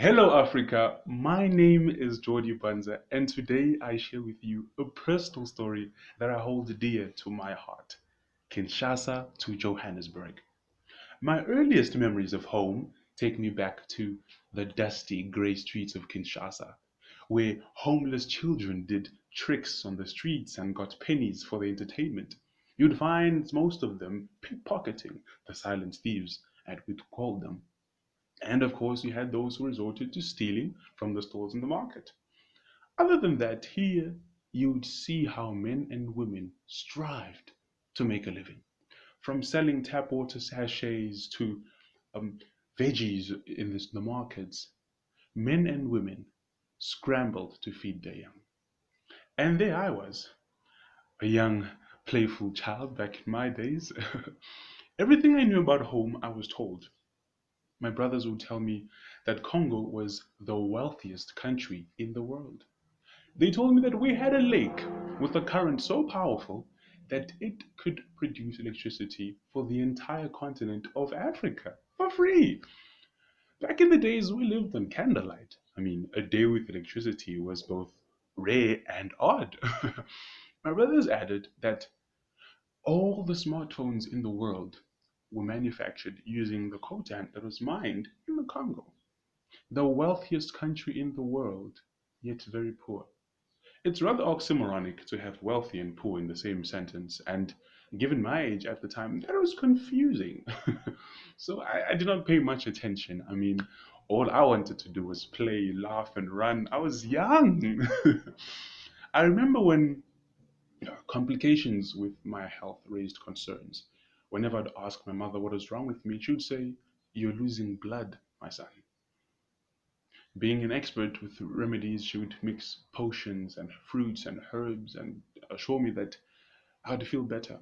Hello, Africa. My name is Jordi Banza, and today I share with you a personal story that I hold dear to my heart. Kinshasa to Johannesburg. My earliest memories of home take me back to the dusty grey streets of Kinshasa, where homeless children did tricks on the streets and got pennies for their entertainment. You'd find most of them pickpocketing, the silent thieves, as we'd call them. And of course, you had those who resorted to stealing from the stores in the market. Other than that, here you'd see how men and women strived to make a living. From selling tap water sachets to um, veggies in the markets, men and women scrambled to feed their young. And there I was, a young, playful child back in my days. Everything I knew about home, I was told. My brothers would tell me that Congo was the wealthiest country in the world. They told me that we had a lake with a current so powerful that it could produce electricity for the entire continent of Africa for free. Back in the days, we lived on candlelight. I mean, a day with electricity was both rare and odd. My brothers added that all the smartphones in the world were manufactured using the coltan that was mined in the Congo, the wealthiest country in the world, yet very poor. It's rather oxymoronic to have wealthy and poor in the same sentence, and given my age at the time, that was confusing. So I did not pay much attention. I mean, all I wanted to do was play, laugh, and run. I was young. I remember when complications with my health raised concerns. Whenever I'd ask my mother what was wrong with me, she would say, "You're losing blood, my son." Being an expert with remedies, she would mix potions and fruits and herbs and assure me that I would feel better.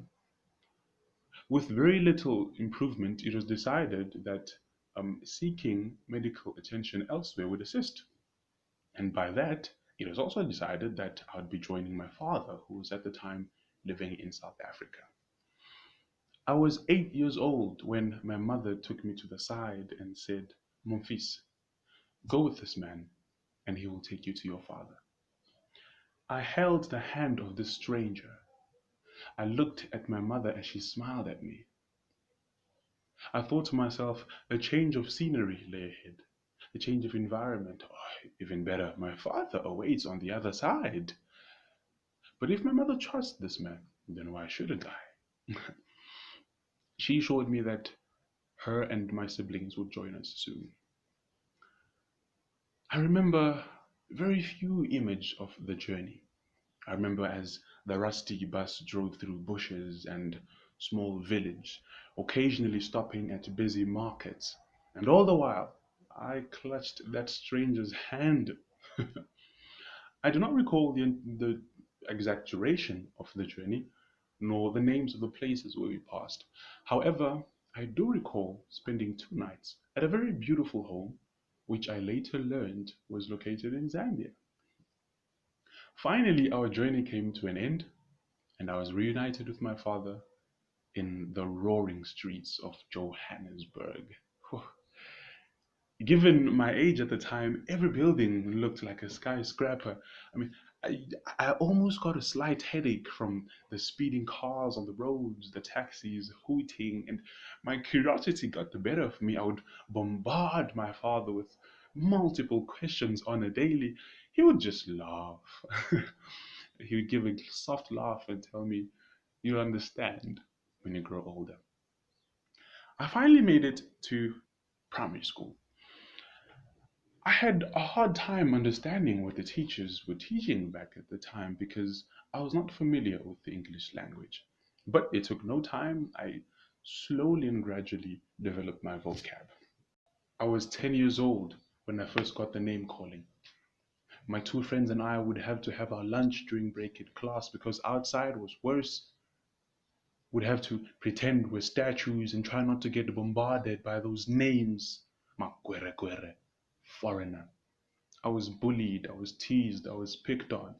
With very little improvement, it was decided that seeking medical attention elsewhere would assist. And by that, it was also decided that I would be joining my father, who was at the time living in South Africa. I was 8 years old when my mother took me to the side and said, "Mon fils, go with this man, and he will take you to your father." I held the hand of this stranger. I looked at my mother as she smiled at me. I thought to myself, a change of scenery lay ahead, a change of environment. Oh, even better, my father awaits on the other side. But if my mother trusts this man, then why shouldn't I? She assured me that her and my siblings would join us soon. I remember very few images of the journey. I remember as the rusty bus drove through bushes and small village, occasionally stopping at busy markets, and all the while I clutched that stranger's hand. I do not recall the exact duration of the journey, nor the names of the places where we passed. However, I do recall spending 2 nights at a very beautiful home, which I later learned was located in Zambia. Finally, our journey came to an end, and I was reunited with my father in the roaring streets of Johannesburg. Whew. Given my age at the time, every building looked like a skyscraper. I mean, I, I almost got a slight headache from the speeding cars on the roads, the taxis hooting, and my curiosity got the better of me. I would bombard my father with multiple questions on a daily. He would just laugh. He would give a soft laugh and tell me, "You'll understand when you grow older." I finally made it to primary school. I had a hard time understanding what the teachers were teaching back at the time because I was not familiar with the English language. But it took no time. I slowly and gradually developed my vocab. I was 10 years old when I first got the name calling. My two friends and I would have to have our lunch during break in class because outside was worse. We'd have to pretend we're statues and try not to get bombarded by those names. Makwere, foreigner. I was bullied, I was teased, I was picked on.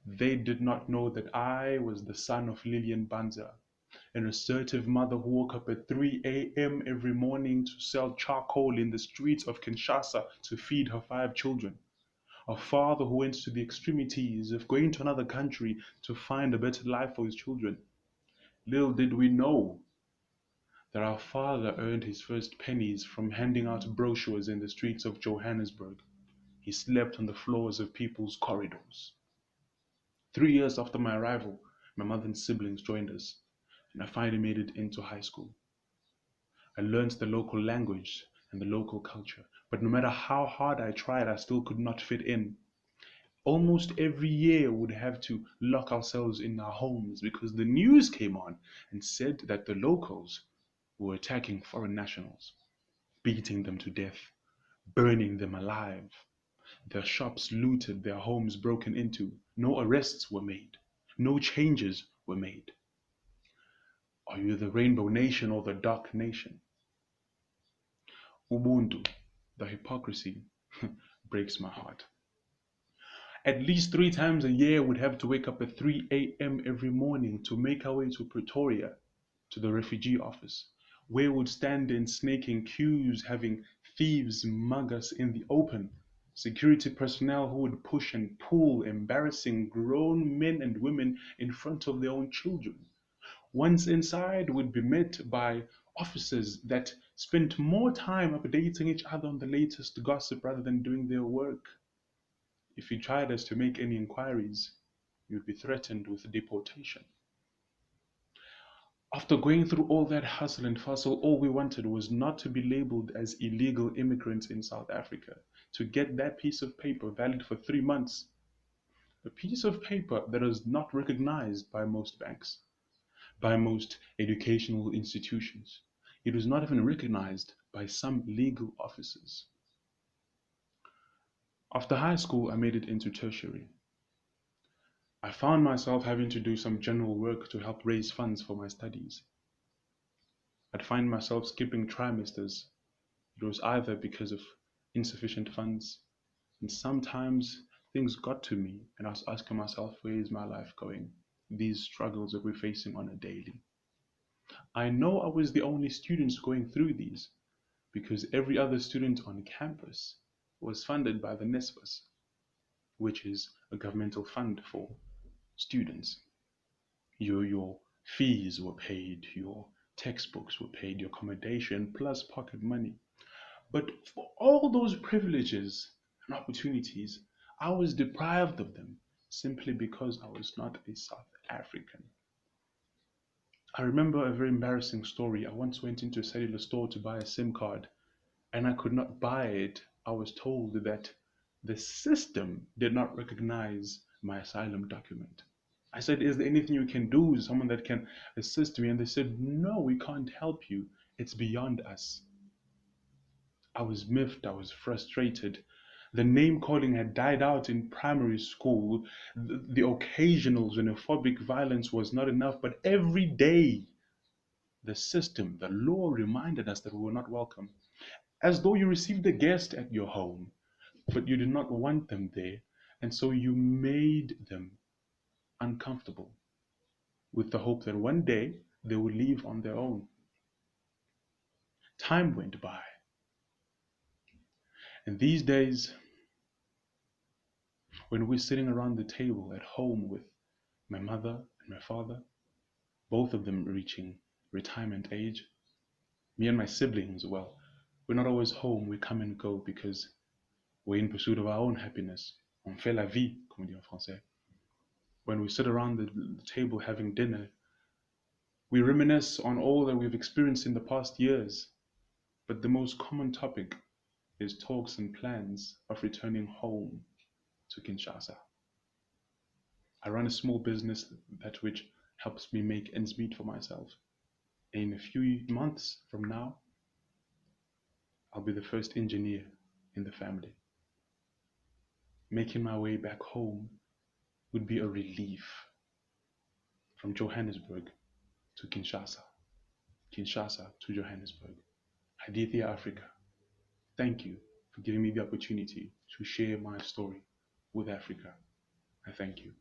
They did not know that I was the son of Lillian Banza. An assertive mother who woke up at 3 a.m. every morning to sell charcoal in the streets of Kinshasa to feed her 5 children. A father who went to the extremities of going to another country to find a better life for his children. Little did we know that our father earned his first pennies from handing out brochures in the streets of Johannesburg. He slept on the floors of people's corridors. 3 years after my arrival, my mother and siblings joined us, and I finally made it into high school. I learned the local language and the local culture, but no matter how hard I tried, I still could not fit in. Almost every year, we'd have to lock ourselves in our homes because the news came on and said that the locals were attacking foreign nationals, beating them to death, burning them alive, their shops looted, their homes broken into. No arrests were made, no changes were made. Are you the Rainbow Nation or the Dark Nation? Ubuntu, the hypocrisy, breaks my heart. At least 3 times a year, we'd have to wake up at 3 a.m. every morning to make our way to Pretoria, to the refugee office, where we'd stand in snaking queues, having thieves mug us in the open, security personnel who would push and pull embarrassing grown men and women in front of their own children. Once inside, we'd be met by officers that spent more time updating each other on the latest gossip rather than doing their work. If you tried us to make any inquiries, you'd be threatened with deportation. After going through all that hustle and bustle, all we wanted was not to be labeled as illegal immigrants in South Africa, to get that piece of paper valid for 3 months. A piece of paper that is not recognized by most banks, by most educational institutions. It was not even recognized by some legal officers. After high school, I made it into tertiary. I found myself having to do some general work to help raise funds for my studies. I'd find myself skipping trimesters. It was either because of insufficient funds, and sometimes things got to me, and I was asking myself, where is my life going? These struggles that we're facing on a daily. I know I was the only student going through these because every other student on campus was funded by the NSFAS, which is a governmental fund for students. Your fees were paid, your textbooks were paid, your accommodation, plus pocket money. But for all those privileges and opportunities, I was deprived of them simply because I was not a South African. I remember a very embarrassing story. I once went into a cellular store to buy a SIM card and I could not buy it. I was told that the system did not recognize my asylum document. I said, is there anything you can do? Someone that can assist me? And they said, no, we can't help you. It's beyond us. I was miffed. I was frustrated. The name calling had died out in primary school. The occasional xenophobic violence was not enough, but every day the system, the law reminded us that we were not welcome. As though you received a guest at your home, but you did not want them there, and so you made them uncomfortable with the hope that one day they would leave on their own. Time went by, and these days, when we're sitting around the table at home with my mother and my father, both of them reaching retirement age, me and my siblings, well, we're not always home, we come and go because we're in pursuit of our own happiness. On fait la vie, comme on dit en français. When we sit around the table having dinner, we reminisce on all that we've experienced in the past years, but the most common topic is talks and plans of returning home to Kinshasa. I run a small business that which helps me make ends meet for myself. In a few months from now, I'll be the first engineer in the family. Making my way back home would be a relief from Johannesburg to Kinshasa, Kinshasa to Johannesburg. Hadithia Africa. Thank you for giving me the opportunity to share my story with Africa. I thank you.